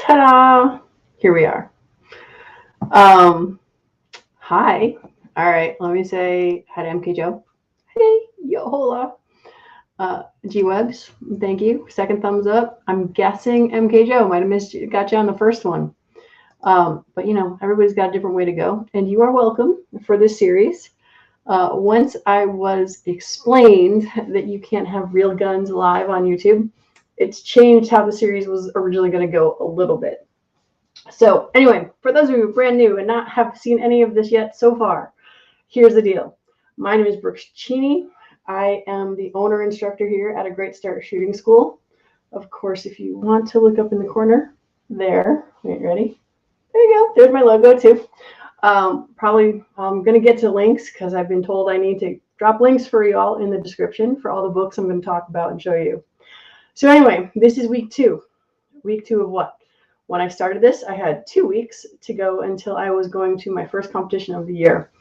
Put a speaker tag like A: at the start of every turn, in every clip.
A: Ta-da! Here we are. Hi. All right, let me say hi to MK Joe. Hey, yo, hola. G-Webs, thank you. Second thumbs up. I'm guessing MK Joe might have got you on the first one. But everybody's got a different way to go, and you are welcome for this series. Once I was explained that you can't have real guns live on YouTube, it's changed how the series was originally going to go a little bit. So anyway, for those of you brand new and not have seen any of this yet so far, here's the deal. My name is Brooks Cheney. I am the owner instructor here at A Great Start Shooting School. Of course, if you want to look up in the corner there, wait, ready? There you go. There's my logo too. Probably I'm going to get to links because I've been told I need to drop links for you all in the description for all the books I'm going to talk about and show you. So anyway, this is week two. Week two of what? When I started this, I had 2 weeks to go until I was going to my first competition of the year.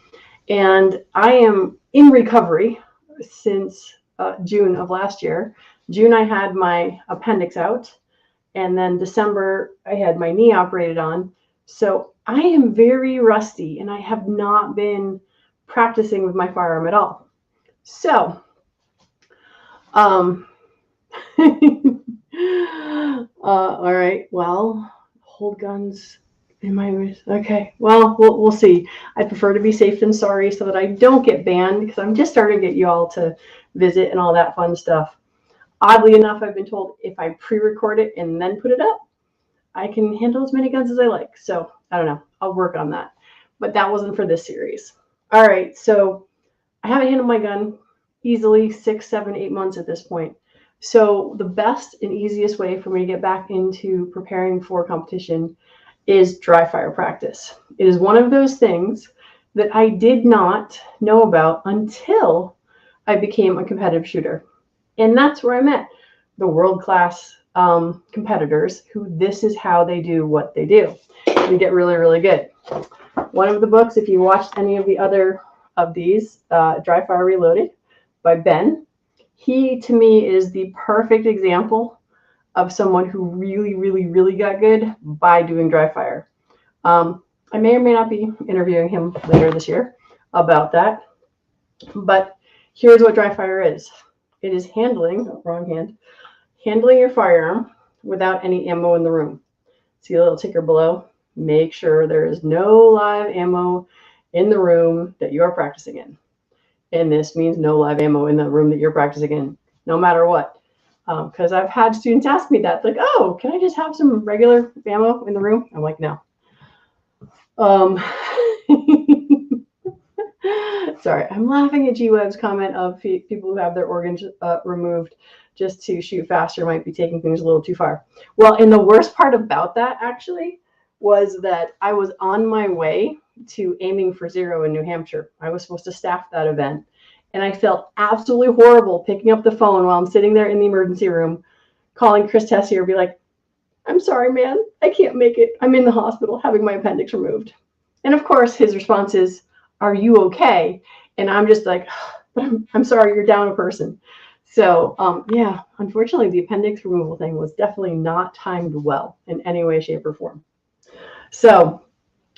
A: And I am in recovery since June of last year. June, I had my appendix out. And then December, I had my knee operated on. So I am very rusty and I have not been practicing with my firearm at all. So, all right, well, hold guns in my wrist. Okay, well, we'll see. I prefer to be safe than sorry so that I don't get banned because I'm just starting to get you all to visit and all that fun stuff. Oddly enough, I've been told if I pre-record it and then put it up, I can handle as many guns as I like. So I don't know. I'll work on that. But that wasn't for this series. All right, so I haven't handled my gun easily 6, 7, 8 months at this point. So the best and easiest way for me to get back into preparing for competition is dry fire practice. It is one of those things that I did not know about until I became a competitive shooter. And that's where I met the world-class competitors who this is how they do what they do. They get really, really good. One of the books, if you watched any of the other of these, Dry Fire Reloaded by Ben, he, to me, is the perfect example of someone who really, really, really got good by doing dry fire. I may or may not be interviewing him later this year about that, but here's what dry fire is. It is handling, wrong hand, handling your firearm without any ammo in the room. See a little ticker below? Make sure there is no live ammo in the room that you're practicing in. And this means no live ammo in the room that you're practicing in, no matter what. Because I've had students ask me that, like, oh, can I just have some regular ammo in the room? I'm like, no. Sorry, I'm laughing at G-Web's comment of people who have their organs removed just to shoot faster might be taking things a little too far. Well, and the worst part about that, actually, was that I was on my way to Aiming for Zero in New Hampshire. I was supposed to staff that event. And I felt absolutely horrible picking up the phone while I'm sitting there in the emergency room, calling Chris Tessier, be like, I'm sorry, man, I can't make it. I'm in the hospital having my appendix removed. And of course, his response is, are you okay? And I'm just like, but I'm sorry, you're down a person. So yeah, unfortunately, the appendix removal thing was definitely not timed well in any way, shape, or form. So,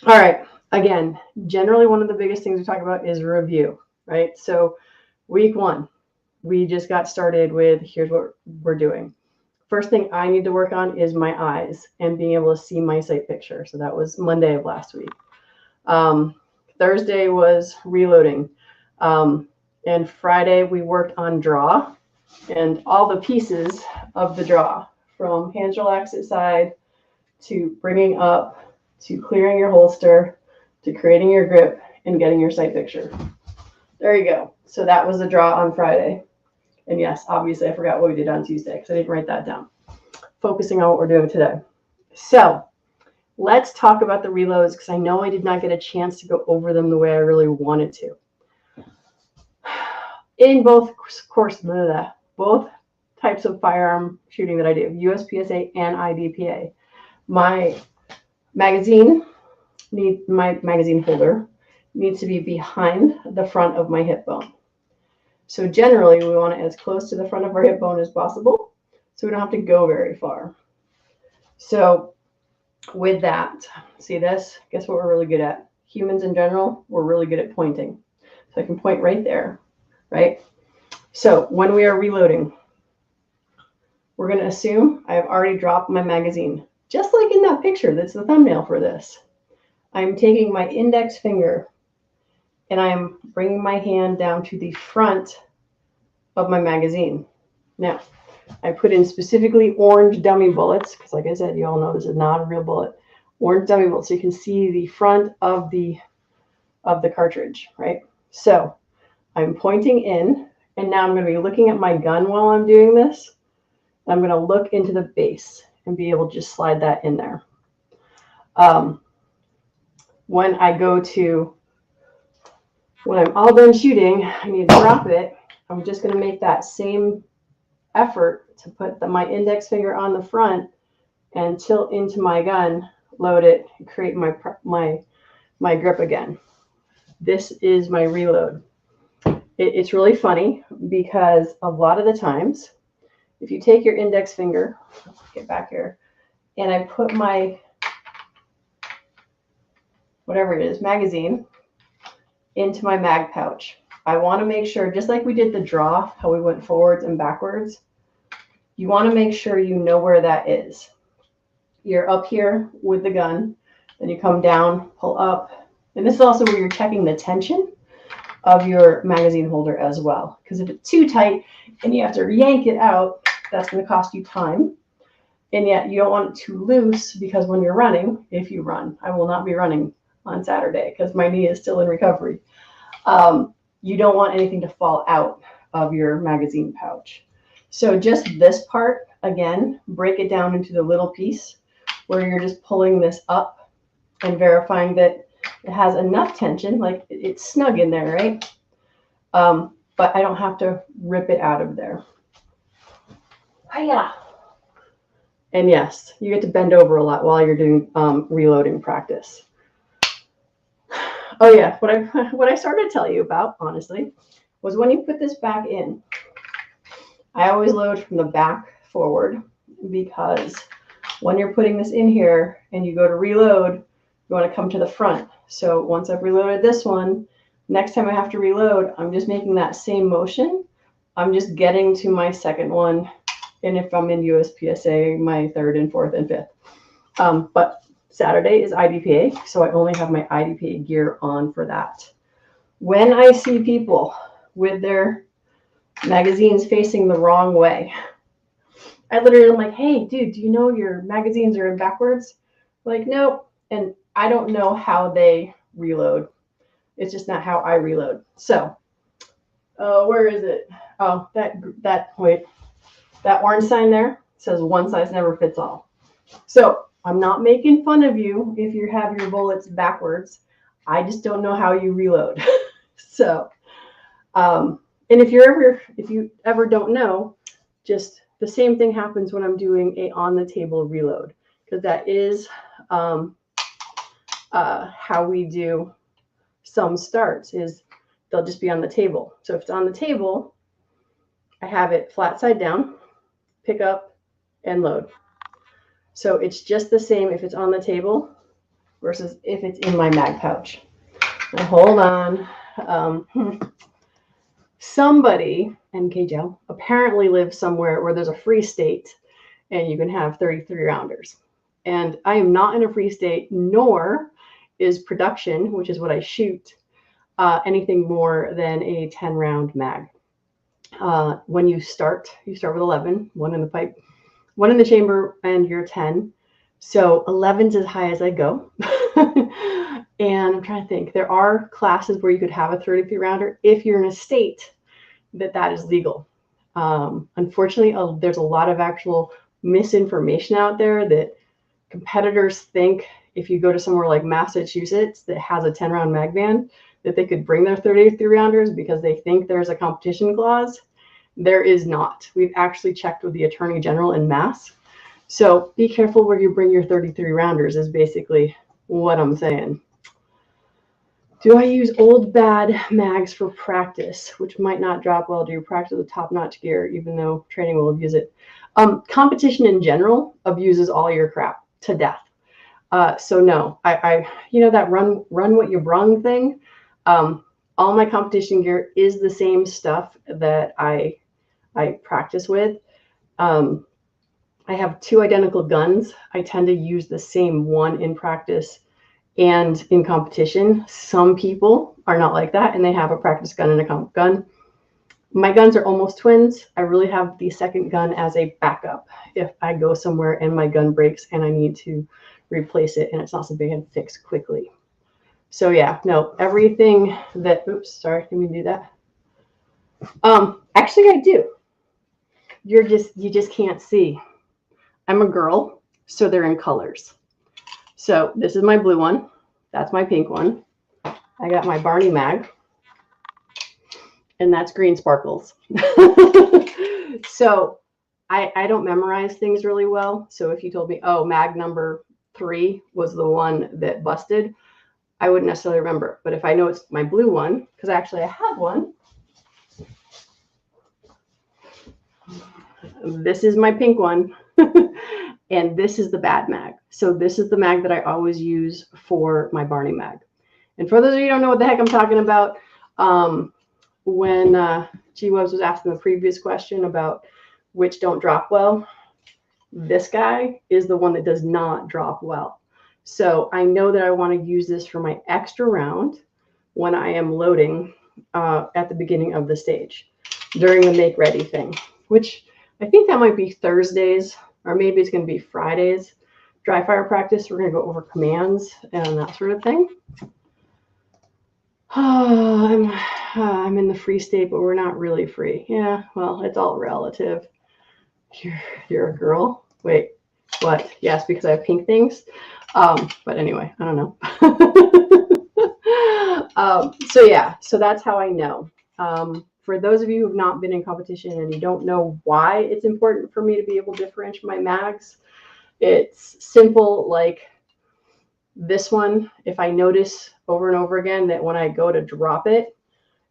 A: all right, again, generally one of the biggest things we talk about is review, right? So week one, we just got started with here's what we're doing. First thing I need to work on is my eyes and being able to see my sight picture. So that was Monday of last week. Thursday was reloading. And Friday we worked on draw and all the pieces of the draw, from hands relaxed at side to bringing up to clearing your holster to creating your grip and getting your sight picture. There you go. So that was the draw on Friday. And yes, obviously I forgot what we did on Tuesday because I didn't write that down. Focusing on what we're doing today. So let's talk about the reloads because I know I did not get a chance to go over them the way I really wanted to. In both types of firearm shooting that I do, USPSA and IDPA, my magazine holder needs to be behind the front of my hip bone. So generally, we want it as close to the front of our hip bone as possible, so we don't have to go very far. So with that, see this? Guess what we're really good at? Humans in general, we're really good at pointing. So I can point right there, right? So when we are reloading, we're going to assume I have already dropped my magazine. Just like in that picture, that's the thumbnail for this. I'm taking my index finger and I'm bringing my hand down to the front of my magazine. Now, I put in specifically orange dummy bullets because, like I said, you all know this is not a real bullet. Orange dummy bullets, so you can see the front of the cartridge, right? So I'm pointing in, and now I'm going to be looking at my gun while I'm doing this. I'm going to look into the base and be able to just slide that in there. When I'm all done shooting, I need to drop it. I'm just going to make that same effort to put my index finger on the front and tilt into my gun, load it, and create my grip again. This is my reload. It's really funny because a lot of the times, if you take your index finger, get back here, and I put my, whatever it is, magazine into my mag pouch, I want to make sure, just like we did the draw, how we went forwards and backwards, you want to make sure you know where that is. You're up here with the gun, then you come down, pull up, and this is also where you're checking the tension of your magazine holder as well. Because if it's too tight and you have to yank it out, that's going to cost you time. And yet you don't want it too loose because when you're running, if you run, I will not be running on Saturday because my knee is still in recovery. You don't want anything to fall out of your magazine pouch. So just this part, again, break it down into the little piece where you're just pulling this up and verifying that it has enough tension, like it's snug in there, right? But I don't have to rip it out of there. Hiya. And yes, you get to bend over a lot while you're doing reloading practice. Oh yeah, what I started to tell you about, honestly, was when you put this back in, I always load from the back forward because when you're putting this in here and you go to reload, you want to come to the front. So once I've reloaded this one, next time I have to reload, I'm just making that same motion. I'm just getting to my second one. And if I'm in USPSA, my third and fourth and fifth. But Saturday is IDPA, so I only have my IDPA gear on for that. When I see people with their magazines facing the wrong way, I literally am like, hey, dude, do you know your magazines are in backwards? Like, nope. And I don't know how they reload. It's just not how I reload. So, where is it? Oh, that orange sign there says one size never fits all. So I'm not making fun of you if you have your bullets backwards. I just don't know how you reload. So, and if you ever don't know, just the same thing happens when I'm doing a on the table reload, because that is how we do some starts, is they'll just be on the table. So if it's on the table, I have it flat side down, pick up and load. So it's just the same if it's on the table versus if it's in my mag pouch. Now hold on. Somebody, NK Joe, apparently lives somewhere where there's a free state and you can have 33 rounders. And I am not in a free state, nor is production, which is what I shoot, anything more than a 10 round mag. When you start with 11, one in the pipe, one in the chamber, and you're 10. So 11's as high as I go. And I'm trying to think, there are classes where you could have a 33 rounder if you're in a state that is legal. Unfortunately, there's a lot of actual misinformation out there that competitors think if you go to somewhere like Massachusetts that has a 10 round mag ban, that they could bring their 33 rounders because they think there's a competition clause. There is not. We've actually checked with the Attorney General in Mass. So be careful where you bring your 33 rounders is basically what I'm saying. Do I use old bad mags for practice, which might not drop well? Do you practice with top-notch gear, even though training will abuse it? Competition in general abuses all your crap to death. So no, you know, that run what you brung thing. All my competition gear is the same stuff that I practice with. I have two identical guns. I tend to use the same one in practice and in competition. Some people are not like that, and they have a practice gun and a comp gun. My guns are almost twins. I really have the second gun as a backup if I go somewhere and my gun breaks and I need to replace it and it's not something I can fix quickly. So yeah, no, everything that, oops, sorry, can we do that? Actually I do. You just can't see. I'm a girl, so they're in colors. So this is my blue one. That's my pink one. I got my Barney mag. And that's green sparkles. So I don't memorize things really well. So if you told me, oh, mag number 3 was the one that busted, I wouldn't necessarily remember. But if I know it's my blue one, because actually I have one. This is my pink one. And this is the bad mag. So this is the mag that I always use for my Barney mag. And for those of you who don't know what the heck I'm talking about, when G-Webs was asking the previous question about which don't drop well, this guy is the one that does not drop well. So I know that I want to use this for my extra round when I am loading at the beginning of the stage during the make ready thing, which I think that might be Thursdays, or maybe it's going to be Fridays. Dry fire practice, we're going to go over commands and that sort of thing. Oh, I'm in the free state, but we're not really free. Yeah, well, it's all relative. You're a girl. Wait, what? Yes, because I have pink things. But anyway, I don't know. So yeah, so that's how I know. For those of you who have not been in competition and you don't know why it's important for me to be able to differentiate my mags, it's simple. Like this one, if I notice over and over again that when I go to drop it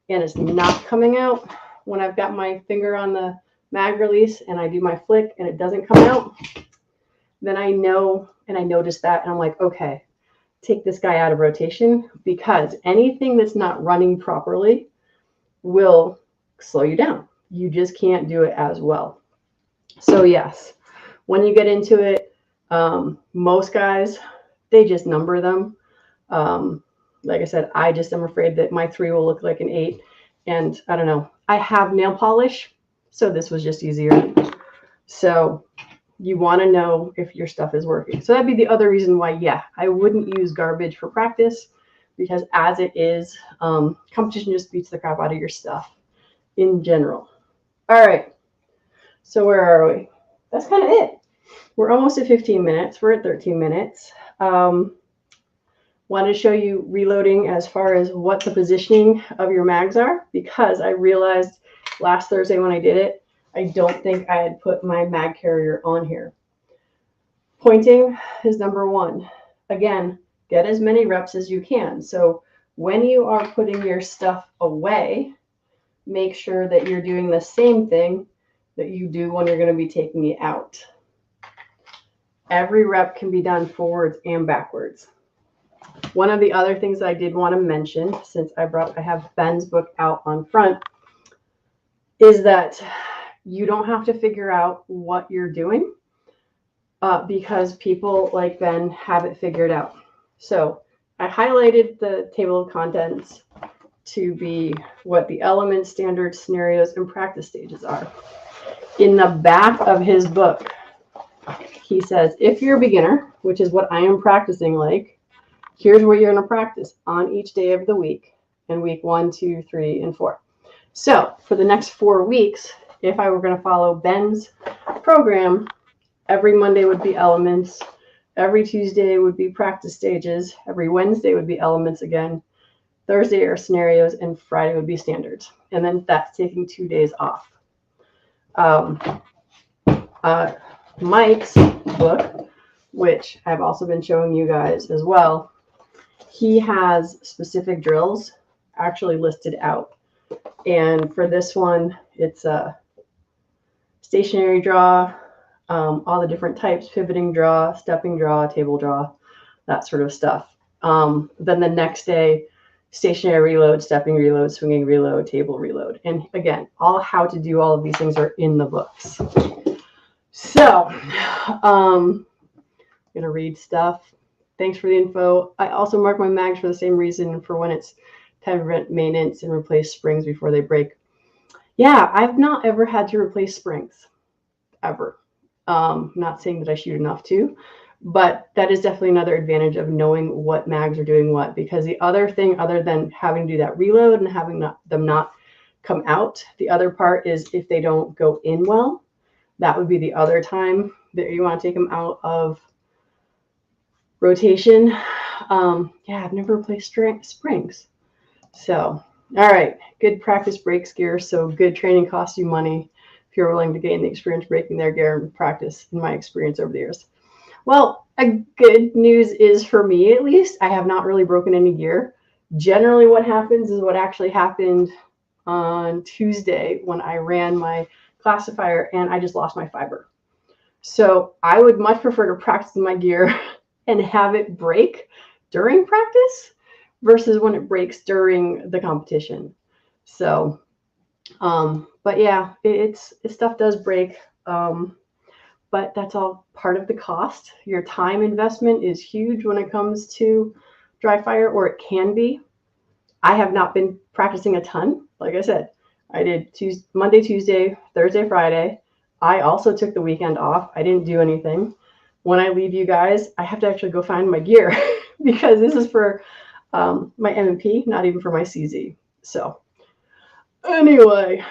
A: and it's not coming out, when I've got my finger on the mag release and I do my flick and it doesn't come out, then I know, and I notice that, and I'm like, okay, take this guy out of rotation, because anything that's not running properly will slow you down. You just can't do it as well. So yes, when you get into it, most guys, they just number them. Like I said, I just am afraid that my 3 will look like an 8. And I don't know. I have nail polish, so this was just easier. So you want to know if your stuff is working. So that'd be the other reason why, yeah, I wouldn't use garbage for practice, because as it is, competition just beats the crap out of your stuff in general. All right. So where are we? That's kind of it. We're almost at 15 minutes. We're at 13 minutes. Wanted to show you reloading as far as what the positioning of your mags are, because I realized last Thursday when I did it, I don't think I had put my mag carrier on here. Pointing is number 1. Again, get as many reps as you can. So when you are putting your stuff away, make sure that you're doing the same thing that you do when you're going to be taking it out. Every rep can be done forwards and backwards. One of the other things I did want to mention, since I have Ben's book out on front, is that you don't have to figure out what you're doing, because people like Ben have it figured out. So I highlighted the table of contents to be what the elements, standards, scenarios, and practice stages are. In the back of his book, he says, if you're a beginner, which is what I am practicing like, here's what you're going to practice on each day of the week, in week 1, 2, 3, and 4. So for the next 4 weeks, if I were going to follow Ben's program, every Monday would be elements, every Tuesday would be practice stages, every Wednesday would be elements again, Thursday are scenarios, and Friday would be standards. And then that's taking 2 days off. Mike's book, which I've also been showing you guys as well, he has specific drills actually listed out. And for this one, it's a stationary draw, all the different types, pivoting draw, stepping draw, table draw. that sort of stuff. Then the next day, stationary reload, stepping reload, swinging reload, table reload. And again, all how to do all of these things are in the books. So, I'm going to read stuff. Thanks for the info. I also mark my mags for the same reason, for when it's time to prevent maintenance and replace springs before they break. Yeah, I've not ever had to replace springs, ever. Not saying that I shoot enough to, but that is definitely another advantage of knowing what mags are doing what, because the other thing, other than having to do that reload and having them not come out, the other part is if they don't go in well, that would be the other time that you want to take them out of rotation. Yeah, I've never replaced springs. So, all right, good practice breaks gear. So good training costs you money if you're willing to gain the experience breaking their gear and practice, in my experience over the years. Well, a good news is, for me at least, I have not really broken any gear. Generally what happens is what actually happened on Tuesday when I ran my classifier and I just lost my fiber. So I would much prefer to practice my gear and have it break during practice versus when it breaks during the competition. So, but yeah, stuff does break. But that's all part of the cost. Your time investment is huge when it comes to dry fire, or it can be. I have not been practicing a ton. Like I said, I did Monday, Tuesday, Thursday, Friday. I also took the weekend off. I didn't do anything. When I leave you guys, I have to actually go find my gear because this is for my M&P, not even for my CZ. So anyway,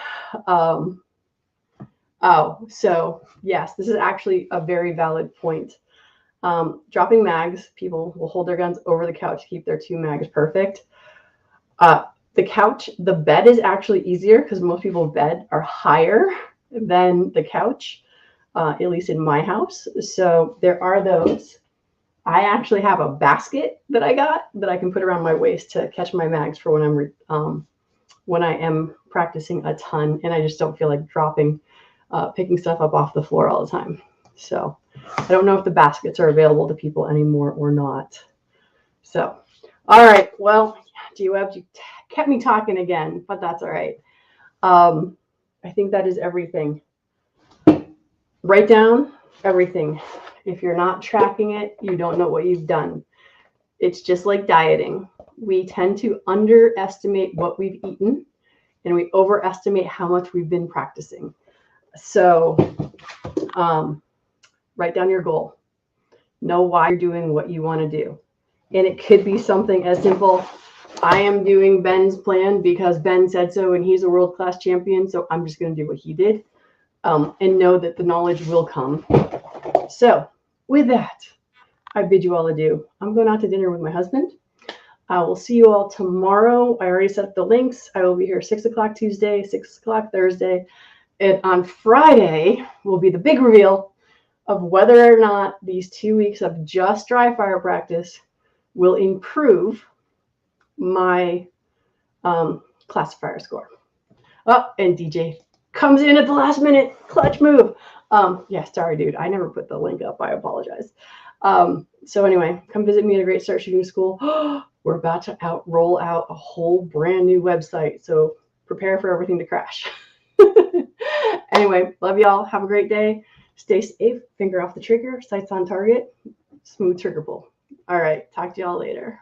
A: so yes, this is actually a very valid point. Dropping mags, people will hold their guns over the couch to keep their 2 mags perfect. The bed is actually easier because most people's bed are higher than the couch, at least in my house. So there are those. I actually have a basket that I got that I can put around my waist to catch my mags for when I am practicing a ton and I just don't feel like picking stuff up off the floor all the time. So I don't know if the baskets are available to people anymore or not. So, all right. Well, you kept me talking again, but that's all right. I think that is everything. Write down everything. If you're not tracking it, you don't know what you've done. It's just like dieting. We tend to underestimate what we've eaten and we overestimate how much we've been practicing. So write down your goal. Know why you're doing what you want to do. And it could be something as simple, I am doing Ben's plan because Ben said so and he's a world-class champion, so I'm just going to do what he did. And know that the knowledge will come. So with that, I bid you all adieu. I'm going out to dinner with my husband. I will see you all tomorrow. I already set up the links. I will be here 6 o'clock Tuesday, 6 o'clock Thursday. And on Friday will be the big reveal of whether or not these 2 weeks of just dry fire practice will improve my classifier score. Oh, and DJ comes in at the last minute. Clutch move. Yeah, sorry, dude. I never put the link up. I apologize. So anyway, come visit me at A Great Start Shooting School. We're about to roll out a whole brand new website. So prepare for everything to crash. Anyway, love y'all. Have a great day. Stay safe. Finger off the trigger. Sights on target. Smooth trigger pull. All right. Talk to y'all later.